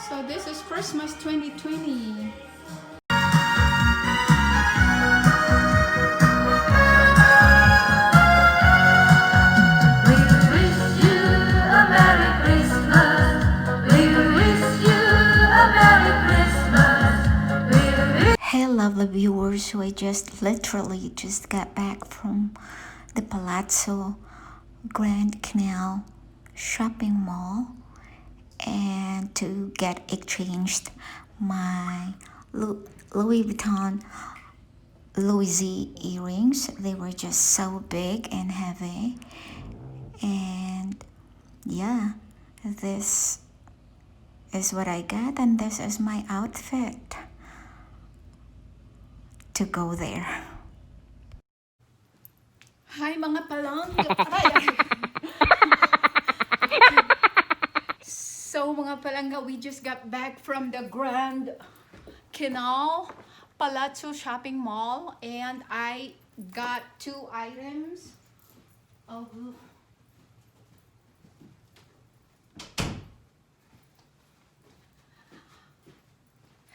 So this is Christmas 2020. Hey lovely viewers, so I just literally just got back from the Palazzo Grand Canal shopping mall and to get exchanged my Louis Vuitton Louis Z earrings. They were just so big and heavy, and yeah, this is what I got, and this is my outfit to go there. Hi mga palangga! So mga palangga, we just got back from the Grand Canal Palazzo Shopping Mall and I got 2 items of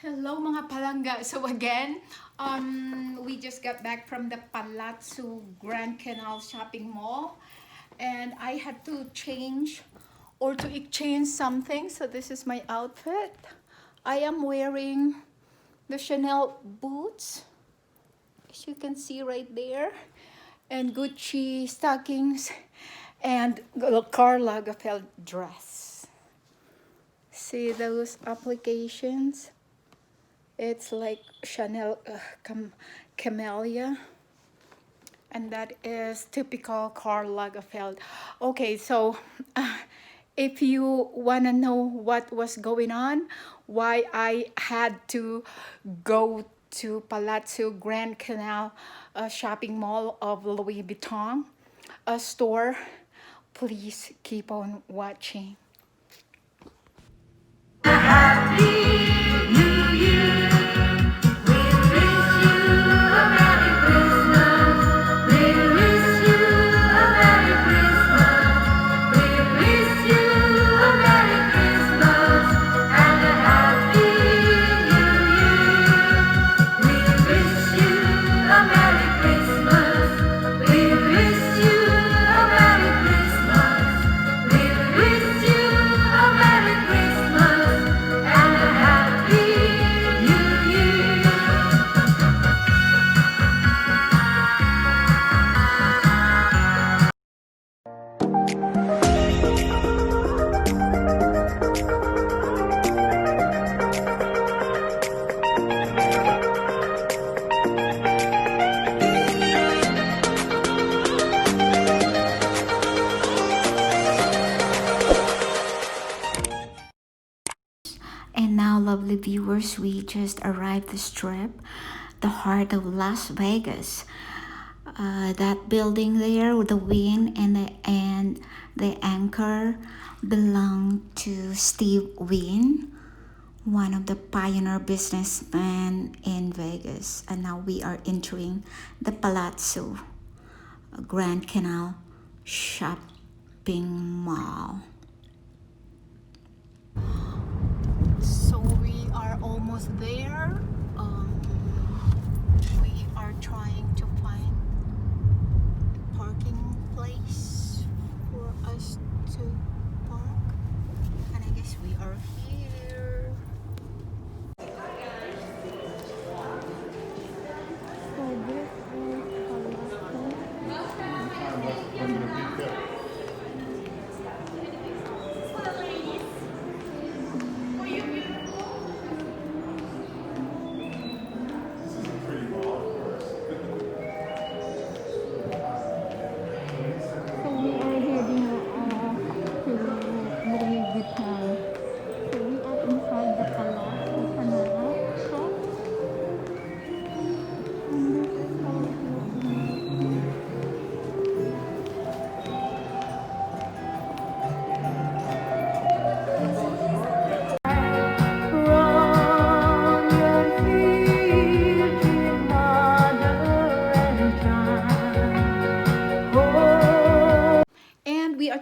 Hello mga palangga. So again, we just got back from the Palazzo Grand Canal Shopping Mall and I had to change or to exchange something. So this is my outfit. I am wearing the Chanel boots, as you can see right there, and Gucci stockings and Karl Lagerfeld dress. See those applications? It's like Chanel Camellia, and that is typical Karl Lagerfeld. Okay, so if you want to know what was going on, why I had to go to Palazzo Grand Canal shopping mall of Louis Vuitton store, please keep on watching. And now, lovely viewers, we just arrived the Strip, the heart of Las Vegas. That building there with the Wynn and the anchor belonged to Steve Wynn, one of the pioneer businessmen in Vegas. And now we are entering the Palazzo Grand Canal Shopping Mall. So we are almost there. We are trying to find a parking place for us to park, and I guess we are here. So this is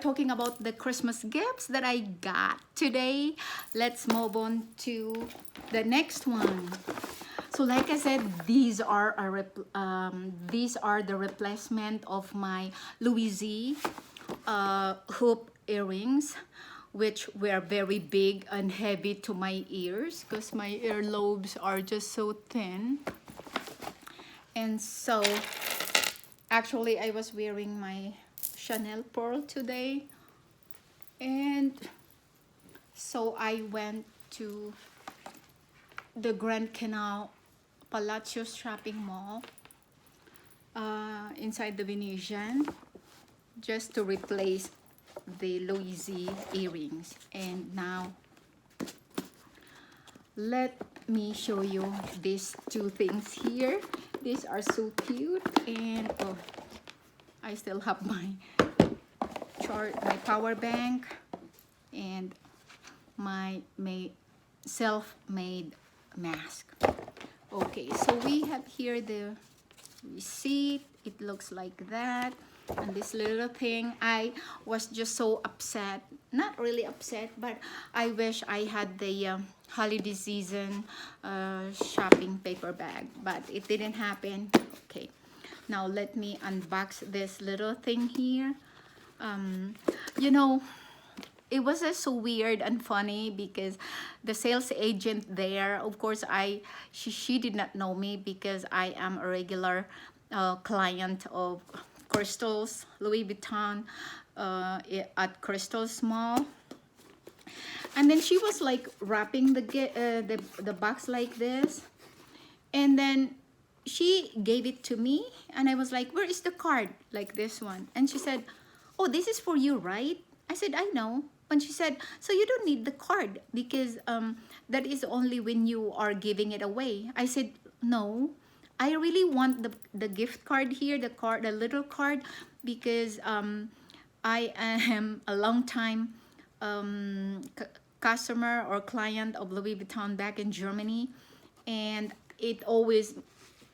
talking about the Christmas gifts that I got today, let's move on to the next one. So like I said, these are the replacement of my Louis Z hoop earrings, which were very big and heavy to my ears because my earlobes are just so thin. And so actually I was wearing my Chanel pearl today, and so I went to the Grand Canal Palazzo shopping mall inside the Venetian just to replace the Louis Z earrings. And now let me show you these two things here. These are so cute, and oh, I still have my power bank and my self-made mask. Okay, so we have here the receipt. It looks like that, and this little thing. I was just so upset, not really upset, but I wish I had the holiday season shopping paper bag, but it didn't happen. Okay, now let me unbox this little thing here. You know, it was just so weird and funny because the sales agent there, of course, she did not know me because I am a regular client of Crystals Louis Vuitton at Crystals Mall. And then she was like wrapping the box like this, and then she gave it to me, and I was like, where is the card, like this one? And she said, oh, this is for you, right? I said, I know. And she said, so you don't need the card because that is only when you are giving it away. I said, no, I really want the gift card here, the little card, because I am a long time customer or client of Louis Vuitton back in Germany, and it always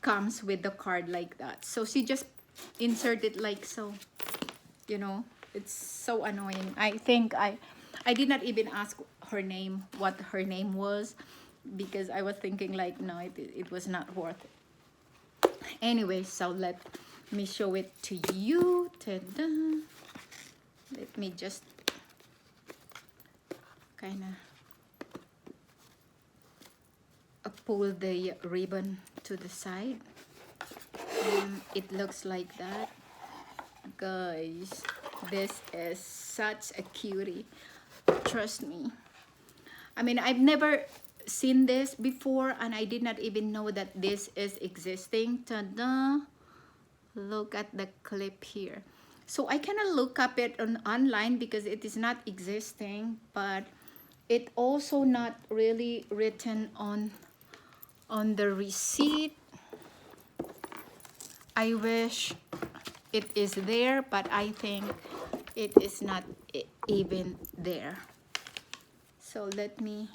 comes with the card like that. So she just inserted like so, you know. It's so annoying. I think I did not even ask her name, what her name was, because I was thinking like, no, it was not worth it. Anyway, so let me show it to you. Ta-da. Let me just kind of pull the ribbon to the side. It looks like that. Guys, this is such a cutie, trust me. I mean, I've never seen this before, and I did not even know that this is existing. Ta-da! Look at the clip here. So I cannot look up it online because it is not existing, but it also not really written on the receipt. I wish it is there, but I think it is not even there. So let me,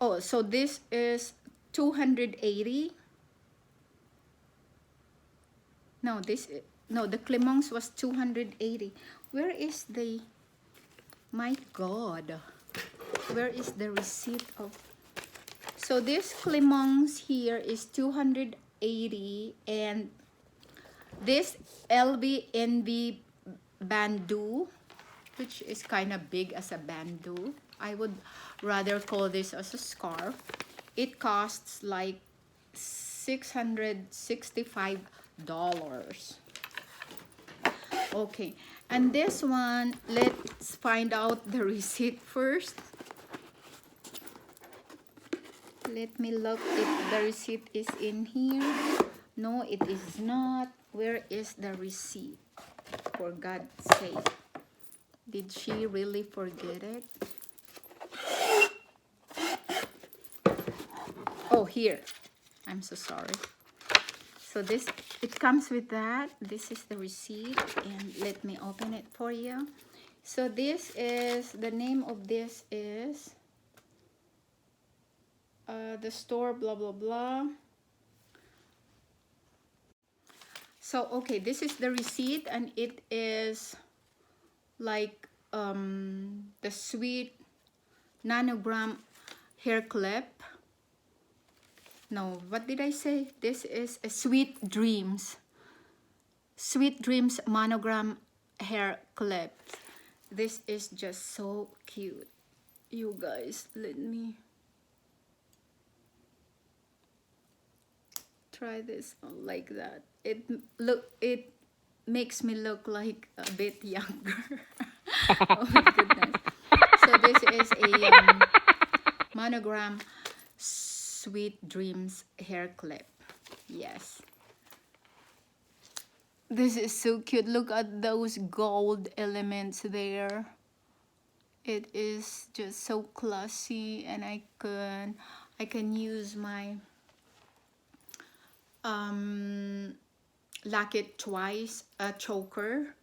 oh, so this is 280. No, the Clemence was 280. Where is the, my God, where is the receipt of, so this Clemence here is 280, and this LVNV bandeau, which is kind of big as a bandeau, I would rather call this as a scarf. It costs like $665. Okay, and this one, let's find out the receipt first. Let me look if the receipt is in here. No, it is not. Where is the receipt? For God's sake. Did she really forget it? Oh, here. I'm so sorry. So this, it comes with that. This is the receipt, and let me open it for you. So this is, the name of this is the store, blah, blah, blah. So okay, this is the receipt, and it is like the Sweet Nanogram hair clip. No, what did I say? This is a Sweet Dreams Monogram hair clip. This is just so cute, you guys. Let me try this on like that. It makes me look like a bit younger. Oh my goodness. So this is a Monogram Sweet Dreams hair clip. Yes, this is so cute. Look at those gold elements there. It is just so classy, and I can use my Lock It Twice choker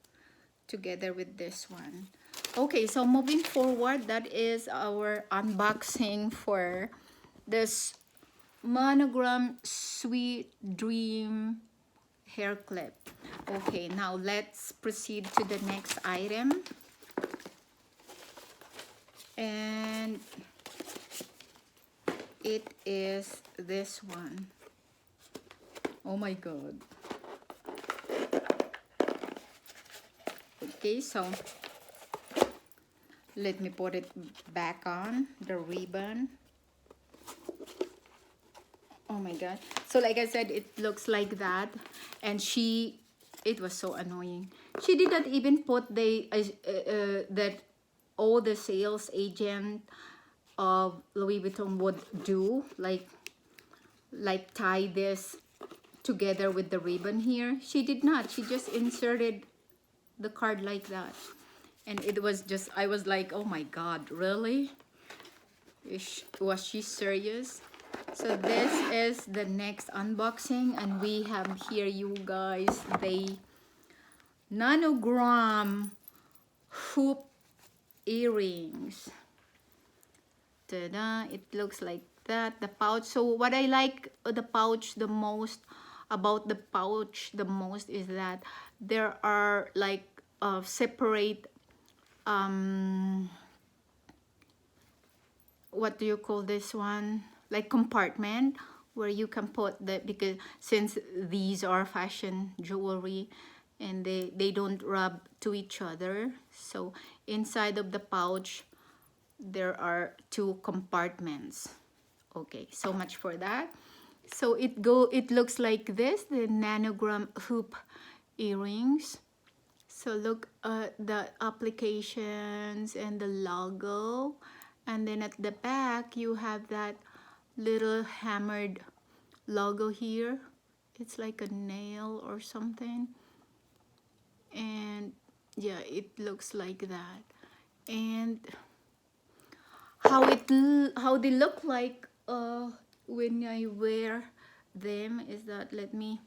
together with this one. Okay, so moving forward, that is our unboxing for this Monogram Sweet Dream hair clip. Okay, now let's proceed to the next item. And it is this one. Oh my god. Okay, so let me put it back on the ribbon. Oh my god. So like I said, it looks like that, and it was so annoying. She did not even put that all the sales agent of Louis Vuitton would do, like tie this together with the ribbon here. She did not. She just inserted the card like that, and it was just, I was like, oh my god, really? Was she serious? So this is the next unboxing, and we have here, you guys, the Nanogram hoop earrings. Ta-da! It looks like that. The pouch. So what I like the pouch the most about the pouch the most is that there are like separate what do you call this one, like compartment where you can put the, because since these are fashion jewelry and they don't rub to each other, so inside of the pouch there are two compartments. Okay, so much for that. So it looks like this, the Nanogram hoop earrings. So look at the applications and the logo, and then at the back you have that little hammered logo here. It's like a nail or something, and yeah, it looks like that. And how they look like when I wear them is that, let me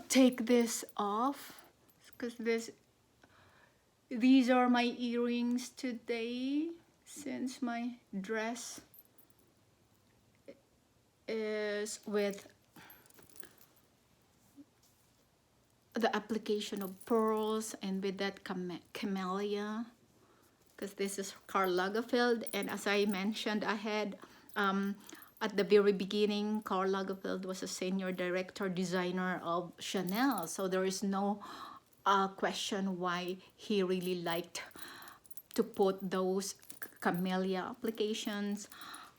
take this off, because these are my earrings today, since my dress is with the application of pearls and with that camellia, because this is Karl Lagerfeld, and as I mentioned ahead, at the very beginning, Karl Lagerfeld was a senior director designer of Chanel, so there is no question why he really liked to put those camellia applications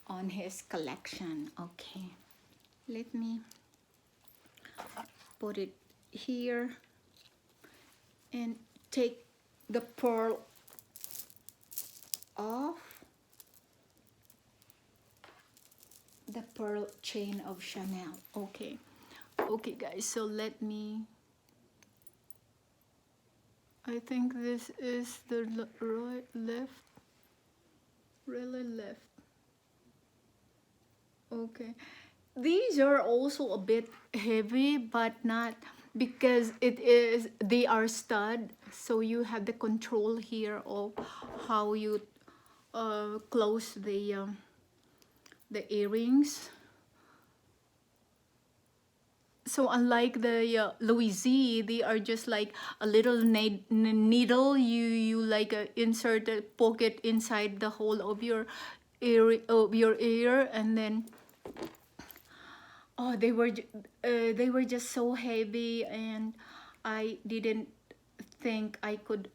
on his collection. Okay, let me put it here and take the pearl off, the pearl chain of Chanel. Okay, guys, so let me, I think this is the right, left, really left. Okay, these are also a bit heavy, but not, because they are stud, so you have the control here of how you close the earrings. So unlike the Louis Z, they are just like a little needle. You like insert a pocket inside the hole of your ear, and then oh, they were just so heavy, and I didn't think I could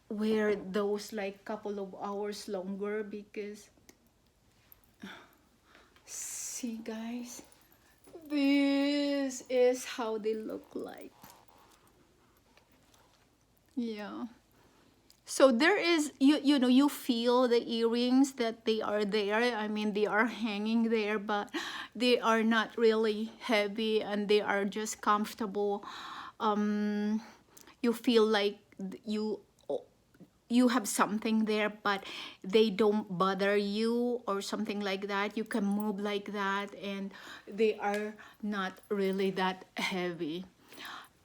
wear those like couple of hours longer because see guys, this is how they look like. Yeah. So there is you know you feel the earrings that they are there. I mean they are hanging there, but they are not really heavy and they are just comfortable. You feel like you have something there, but they don't bother you or something like that. You can move like that, and they are not really that heavy.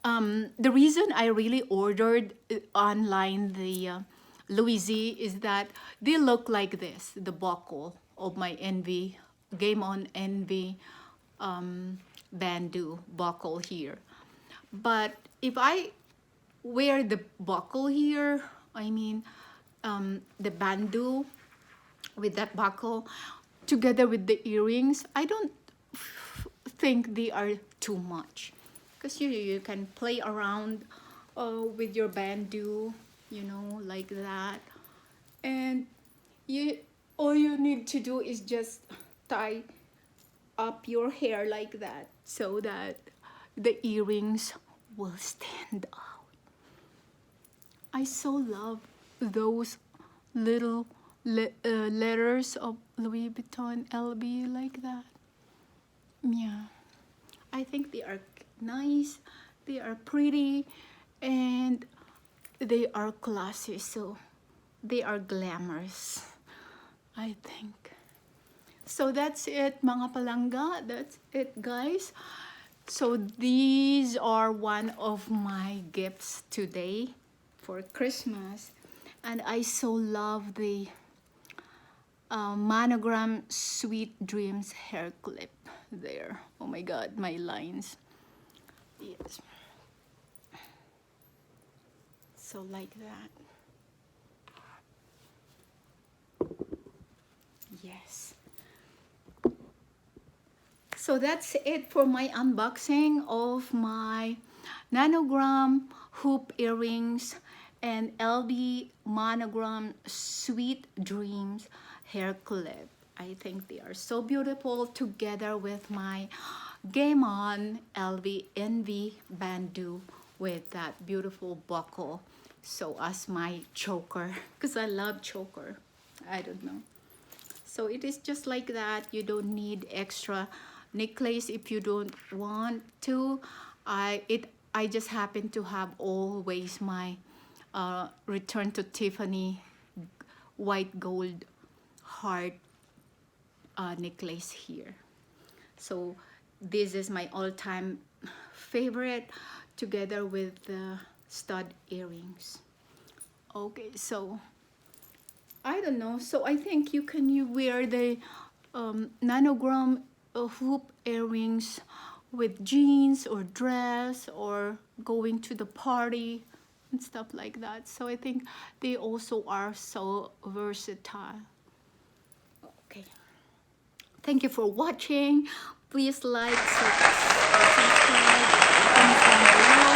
The reason I really ordered online the Louis Z is that they look like this, the buckle of my Envy, Game On Envy bandeau buckle here. But if I wear the buckle here, I mean the bandeau with that buckle together with the earrings, I don't think they are too much because you can play around with your bandeau, you know, like that, and you all you need to do is just tie up your hair like that so that the earrings will stand out. I so love those little letters of Louis Vuitton LB like that. Yeah, I think they are nice, they are pretty, and they are classy, so they are glamorous, I think. So that's it, mga palangga. That's it, guys. So these are one of my gifts today for Christmas. And I so love the Monogram Sweet Dreams hair clip there. Oh my God, my lines. Yes. So like that. Yes. So that's it for my unboxing of my Nanogram hoop earrings and LB Monogram Sweet Dreams hair clip. I think they are so beautiful together with my Game On LV Envy bandeau with that beautiful buckle. So as my choker, because I love choker. I don't know. So it is just like that. You don't need extra necklace if you don't want to. I just happen to have always my Return to Tiffany white gold heart necklace here. So this is my all-time favorite together with the stud earrings. Okay, so I don't know. So I think you wear the Nanogram hoop earrings with jeans or dress or going to the party and stuff like that. So I think they also are so versatile. Okay. Thank you for watching. Please like, subscribe, comment down below,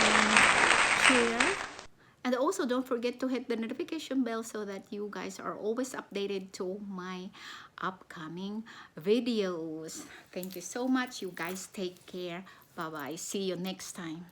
and share. And also don't forget to hit the notification bell so that you guys are always updated to my upcoming videos. Thank you so much. You guys take care. Bye-bye. See you next time.